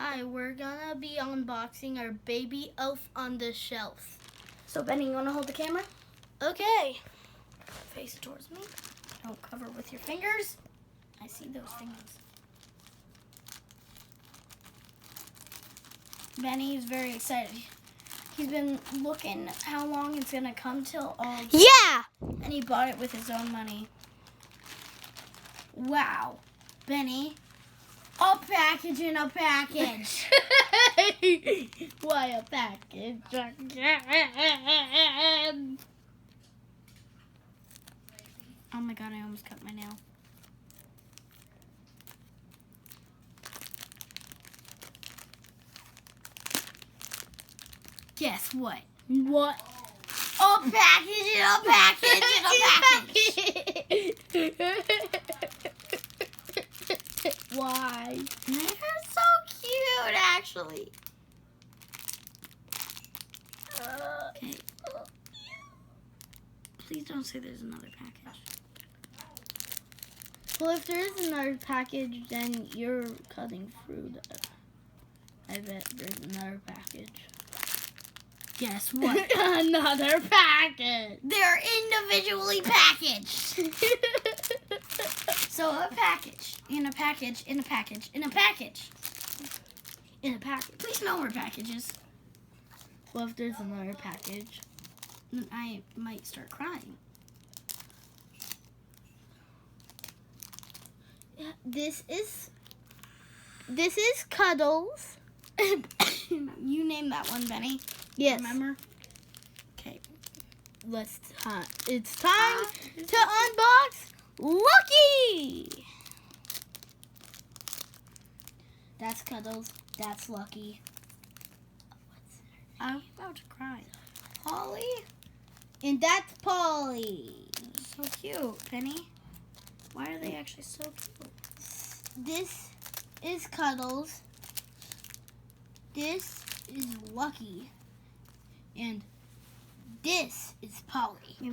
Hi, we're gonna be unboxing our baby elf on the shelf. So Benny, you wanna hold the camera? Okay. Face it towards me. Don't cover with your fingers. I see those fingers. Benny's very excited. He's been looking how long it's gonna come till all. Yeah! And he bought it with his own money. Wow. Benny. A package in a package. Why a package again? Oh my god, I almost cut my nail. Guess what? What? A package in a package in a package. Why? They're so cute, actually. Okay. Please don't say there's another package. Well, if there is another package, then you're cutting through the... I bet there's another package. Guess what? Another package. They're individually packaged. So a package, in a package, in a package, in a package, in a package. Please no more packages. Well, if there's another package, then I might start crying. Yeah, this is Cuddles. You name that one, Benny. Yes. Remember? Okay. It's time to unbox Lucky! That's Cuddles. That's Lucky. I'm about to cry. Polly? And that's Polly. So cute, Penny. Why are they actually so cute? This is Cuddles. This is Lucky. And this is Polly. Get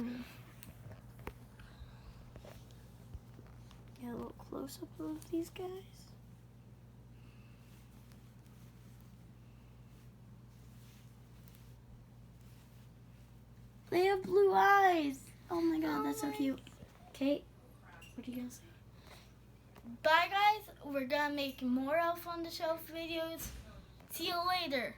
a little close-up of these guys. They have blue eyes. Oh my god, that's so cute. Kate, what are you gonna say? Bye guys, we're gonna make more Elf on the Shelf videos. See you later.